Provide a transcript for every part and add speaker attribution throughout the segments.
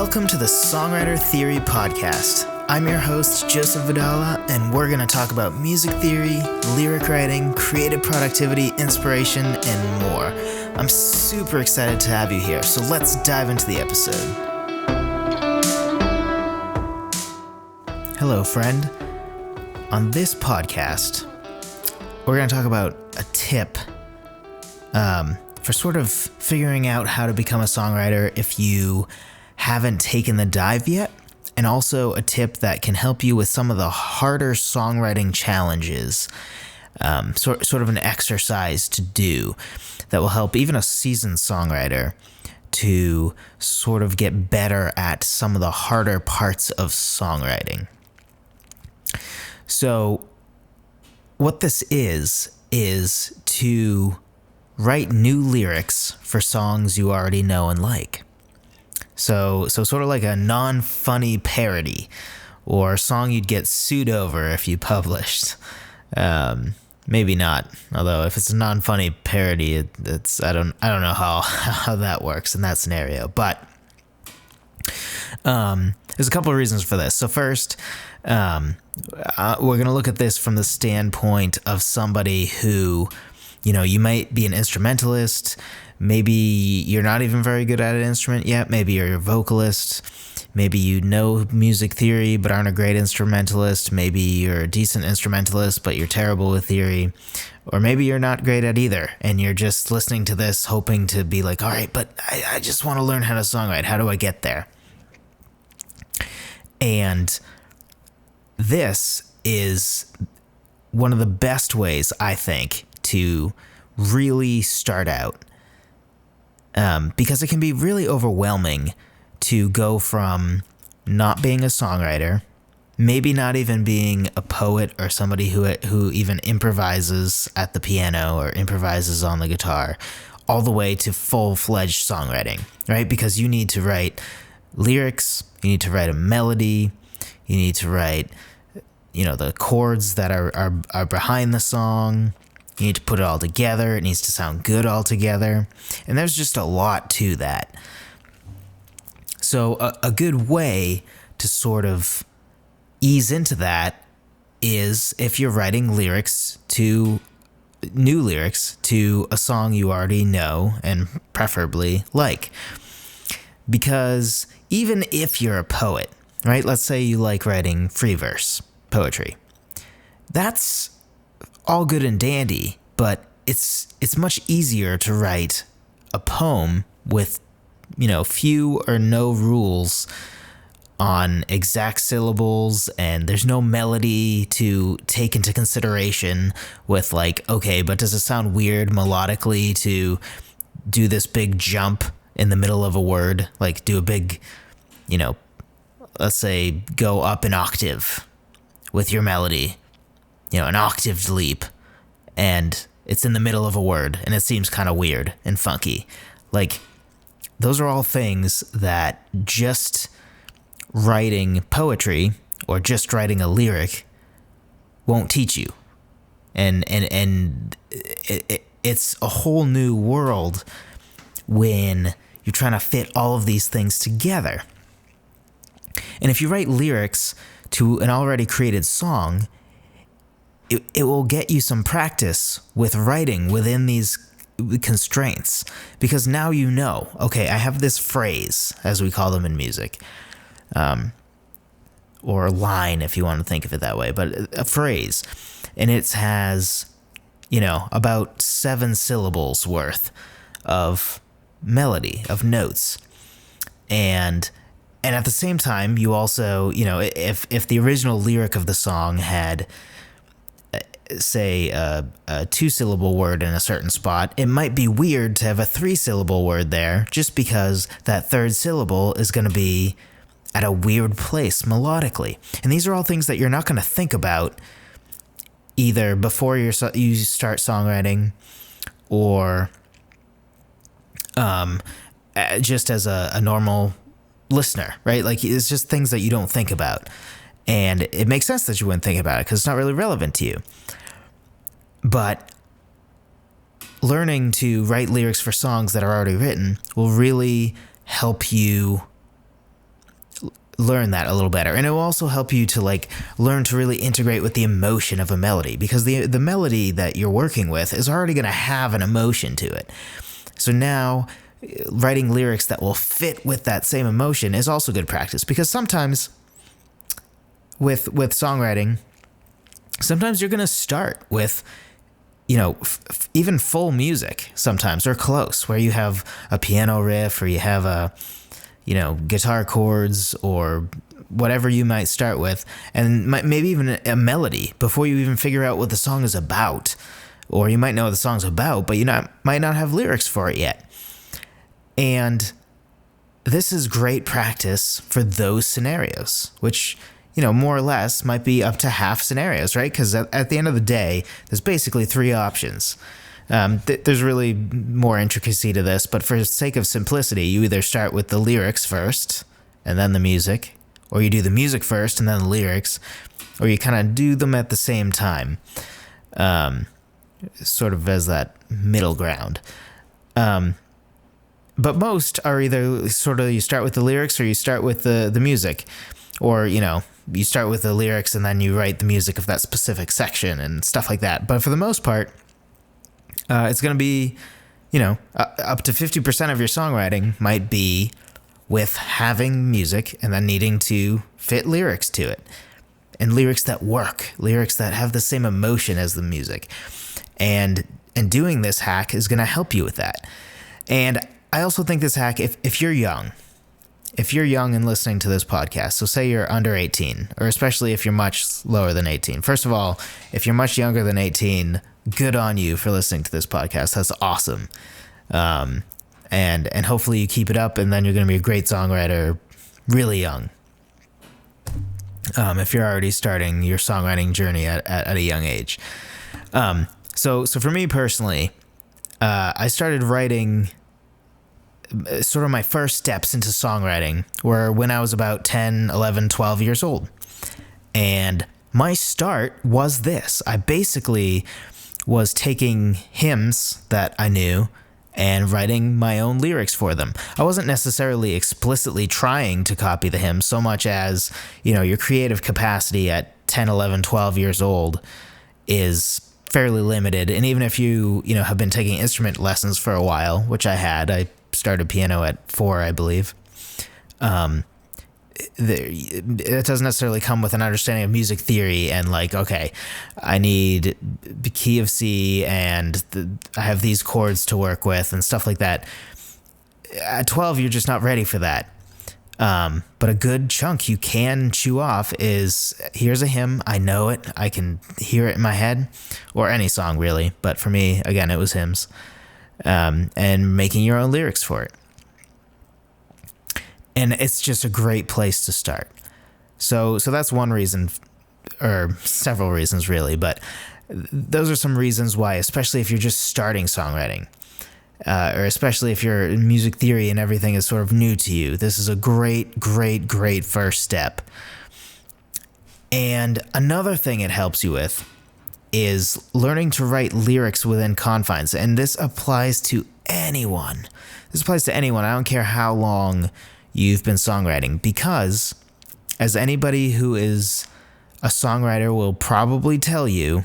Speaker 1: Welcome to the Songwriter Theory Podcast. I'm your host, Joseph Vidala, and we're going to talk about music theory, lyric writing, creative productivity, inspiration, and more. I'm super excited to have you here, so let's dive into the episode. Hello, friend. On this podcast, we're going to talk about a tip for sort of figuring out how to become a songwriter if you haven't taken the dive yet, and also a tip that can help you with some of the harder songwriting challenges, sort of an exercise to do that will help even a seasoned songwriter to sort of get better at some of the harder parts of songwriting. So what this is to write new lyrics for songs you already know and like. So sort of like a non-funny parody, or a song you'd get sued over if you published. Maybe not. Although if it's a non-funny parody, it's I don't know how that works in that scenario. But there's a couple of reasons for this. So first, we're gonna look at this from the standpoint of somebody who, you might be an instrumentalist. Maybe you're not even very good at an instrument yet. Maybe you're a vocalist. Maybe you know music theory but aren't a great instrumentalist. Maybe you're a decent instrumentalist but you're terrible with theory. Or maybe you're not great at either and you're just listening to this hoping to be like, all right, but I just want to learn how to songwrite. How do I get there? And this is one of the best ways, I think, to really start out. Because it can be really overwhelming to go from not being a songwriter, maybe not even being a poet or somebody who even improvises at the piano or improvises on the guitar, all the way to full-fledged songwriting, right? Because you need to write lyrics, you need to write a melody, you need to write, the chords that are behind the song. You need to put it all together. It needs to sound good all together. And there's just a lot to that. So a good way to sort of ease into that is if you're writing new lyrics to a song you already know and preferably like. Because even if you're a poet, right? Let's say you like writing free verse poetry. That's all good and dandy, but it's much easier to write a poem with, few or no rules on exact syllables, and there's no melody to take into consideration with like, okay, but does it sound weird melodically to do this big jump in the middle of a word? Like do a big, let's say go up an octave with your melody. An octave leap, and it's in the middle of a word, and it seems kind of weird and funky. Like, those are all things that just writing poetry or just writing a lyric won't teach you. And it's a whole new world when you're trying to fit all of these things together. And if you write lyrics to an already created song, it will get you some practice with writing within these constraints, because now okay, I have this phrase, as we call them in music, or a line if you want to think of it that way, but a phrase, and it has, about 7 syllables worth of melody, of notes, and at the same time, you also, if the original lyric of the song had, say, a 2-syllable word in a certain spot, it might be weird to have a 3-syllable word there just because that 3rd syllable is going to be at a weird place melodically. And these are all things that you're not going to think about either before you start songwriting or just as a normal listener, right? Like, it's just things that you don't think about. And it makes sense that you wouldn't think about it because it's not really relevant to you. But learning to write lyrics for songs that are already written will really help you learn that a little better. And it will also help you to like learn to really integrate with the emotion of a melody, because the melody that you're working with is already going to have an emotion to it. So now writing lyrics that will fit with that same emotion is also good practice, because sometimes with songwriting, sometimes you're going to start with, you know, even full music sometimes, or close, where you have a piano riff, or you have a, you know, guitar chords, or whatever you might start with, and maybe even a melody before you even figure out what the song is about. Or you might know what the song's about, but you might not have lyrics for it yet. And this is great practice for those scenarios, which, you know, more or less might be up to half scenarios, right? Because at the end of the day, there's basically 3 options. There's really more intricacy to this, but for the sake of simplicity, you either start with the lyrics first and then the music, or you do the music first and then the lyrics, or you kind of do them at the same time, sort of as that middle ground. But most are either sort of you start with the lyrics or you start with the music, or, you know, you start with the lyrics and then you write the music of that specific section and stuff like that. But for the most part, it's going to be, you know, up to 50% of your songwriting might be with having music and then needing to fit lyrics to it, and lyrics that work, lyrics that have the same emotion as the music. And doing this hack is going to help you with that. And I also think this hack, if you're young and listening to this podcast, so say you're under 18, or especially if you're much lower than 18. First of all, if you're much younger than 18, good on you for listening to this podcast. That's awesome. And hopefully you keep it up, and then you're going to be a great songwriter really young. If you're already starting your songwriting journey at a young age. So for me personally, I started writing, sort of my first steps into songwriting were when I was about 10, 11, 12 years old. And my start was this. I basically was taking hymns that I knew and writing my own lyrics for them. I wasn't necessarily explicitly trying to copy the hymn so much as, you know, your creative capacity at 10, 11, 12 years old is fairly limited. And even if you have been taking instrument lessons for a while, which I started piano at 4, I believe. It doesn't necessarily come with an understanding of music theory and like, okay, I need the key of C and I have these chords to work with and stuff like that. At 12, you're just not ready for that. But a good chunk you can chew off is, here's a hymn, I know it, I can hear it in my head, or any song really. But for me, again, it was hymns. And making your own lyrics for it. And it's just a great place to start. So that's one reason, or several reasons really, but those are some reasons why, especially if you're just starting songwriting, or especially if your music theory and everything is sort of new to you, this is a great, great, great first step. And another thing it helps you with is learning to write lyrics within confines. And this applies to anyone. I don't care how long you've been songwriting, because as anybody who is a songwriter will probably tell you,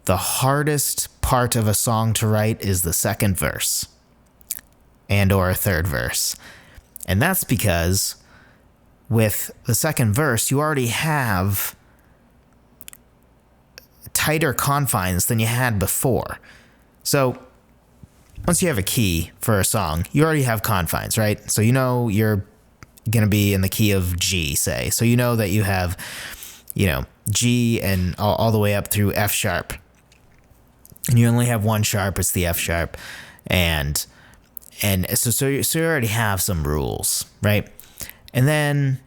Speaker 1: the hardest part of a song to write is the second verse and or a third verse. And that's because with the second verse, you already have tighter confines than you had before. So once you have a key for a song, you already have confines, right? So you know you're going to be in the key of G, say. So you know that you have, G and all the way up through F sharp. And you only have one sharp, it's the F sharp. And so you already have some rules, right? And then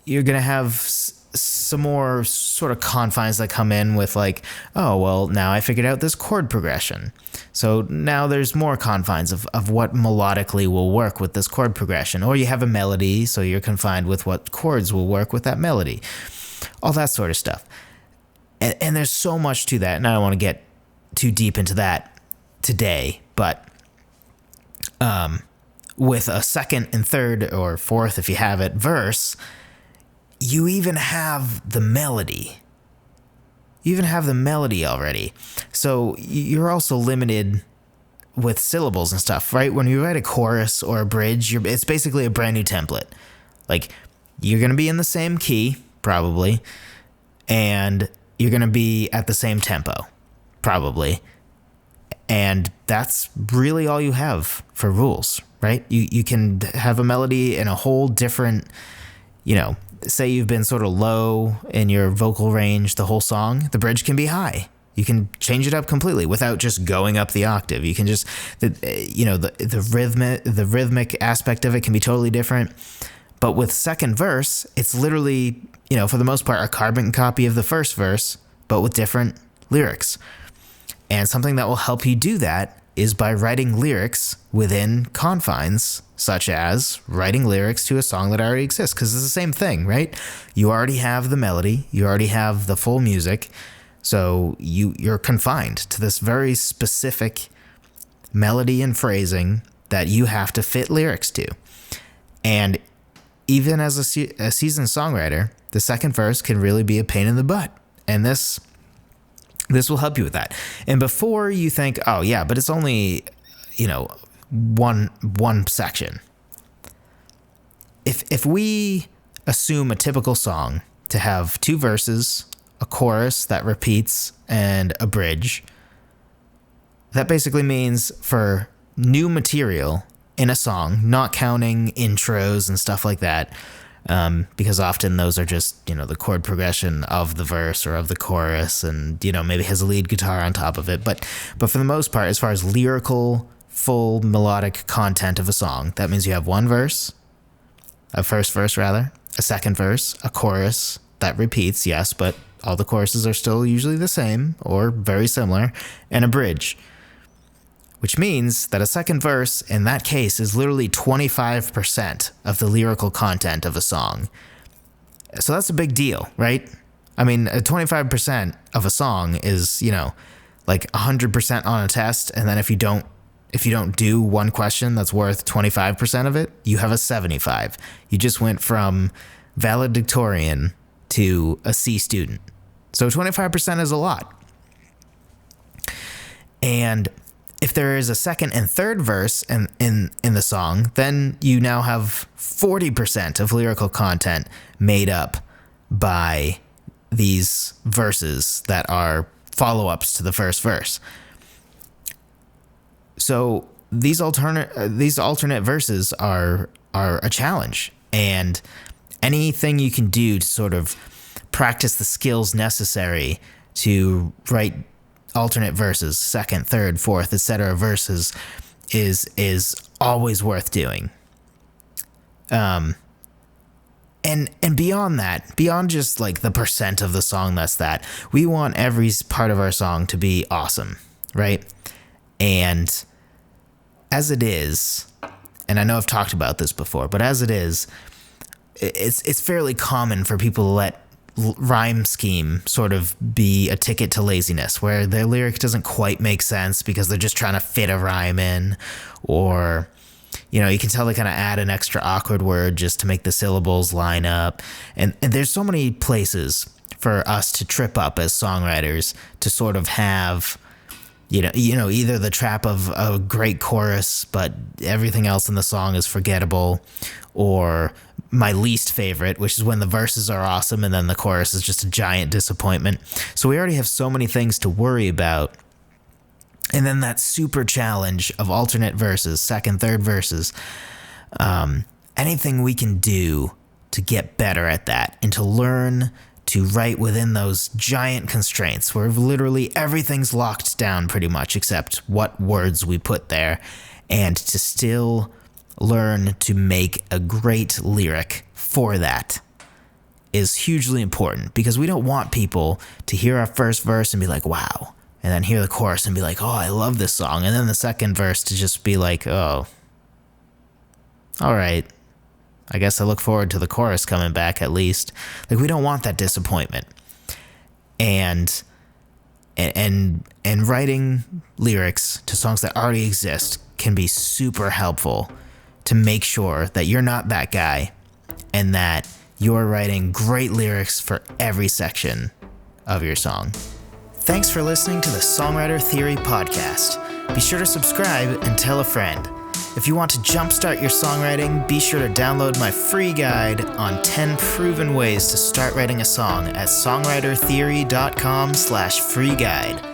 Speaker 1: you're going to have some more sort of confines that come in with like, oh, well, now I figured out this chord progression. So now there's more confines of what melodically will work with this chord progression. Or you have a melody, so you're confined with what chords will work with that melody. All that sort of stuff. And there's so much to that, and I don't want to get too deep into that today, but with a second and third or fourth, if you have it, verse, you even have the melody. You even have the melody already. So you're also limited with syllables and stuff, right? When you write a chorus or a bridge, it's basically a brand new template. Like, you're going to be in the same key, probably, and you're going to be at the same tempo, probably. And that's really all you have for rules, right? You can have a melody in a whole different, say you've been sort of low in your vocal range the whole song, the bridge can be high. You can change it up completely without just going up the octave. You can just, the rhythmic aspect of it can be totally different. But with second verse, it's literally, for the most part, a carbon copy of the first verse, but with different lyrics. And something that will help you do that is by writing lyrics within confines, such as writing lyrics to a song that already exists, because it's the same thing, right? You already have the melody, you already have the full music, so you're confined to this very specific melody and phrasing that you have to fit lyrics to. And even as a seasoned songwriter, the second verse can really be a pain in the butt. And this will help you with that. And before you think, oh yeah, but it's only, one section. If we assume a typical song to have two verses, a chorus that repeats, and a bridge, that basically means for new material in a song, not counting intros and stuff like that, because often those are just, the chord progression of the verse or of the chorus, and, maybe has a lead guitar on top of it. But for the most part, as far as lyrical, full melodic content of a song, that means you have one verse, a first verse rather, a second verse, a chorus that repeats, yes, but all the choruses are still usually the same or very similar, and a bridge. Which means that a second verse, in that case, is literally 25% of the lyrical content of a song. So that's a big deal, right? I mean, 25% of a song is, like 100% on a test, and then if you don't do one question that's worth 25% of it, you have a 75. You just went from valedictorian to a C student. So 25% is a lot. And if there is a second and third verse in the song, then you now have 40% of lyrical content made up by these verses that are follow-ups to the first verse. So these alternate verses are a challenge, and anything you can do to sort of practice the skills necessary to write alternate verses, second, third, fourth, etc. verses is always worth doing. And beyond that, beyond just like the percent of the song that's that, we want every part of our song to be awesome, right? And as it is, and I know I've talked about this before, but as it is, it's fairly common for people to let rhyme scheme sort of be a ticket to laziness, where their lyric doesn't quite make sense because they're just trying to fit a rhyme in, or you can tell they kind of add an extra awkward word just to make the syllables line up. And there's so many places for us to trip up as songwriters to sort of have either the trap of a great chorus but everything else in the song is forgettable, or my least favorite, which is when the verses are awesome and then the chorus is just a giant disappointment. So we already have so many things to worry about. And then that super challenge of alternate verses, second, third verses, anything we can do to get better at that and to learn to write within those giant constraints where literally everything's locked down pretty much except what words we put there, and to still learn to make a great lyric for that is hugely important, because we don't want people to hear our first verse and be like, wow, and then hear the chorus and be like, oh, I love this song, and then the second verse to just be like, oh, all right, I guess I look forward to the chorus coming back at least. Like, we don't want that disappointment. And writing lyrics to songs that already exist can be super helpful to make sure that you're not that guy and that you're writing great lyrics for every section of your song. Thanks for listening to the Songwriter Theory Podcast. Be sure to subscribe and tell a friend. If you want to jumpstart your songwriting, be sure to download my free guide on 10 proven ways to start writing a song at songwritertheory.com/free guide.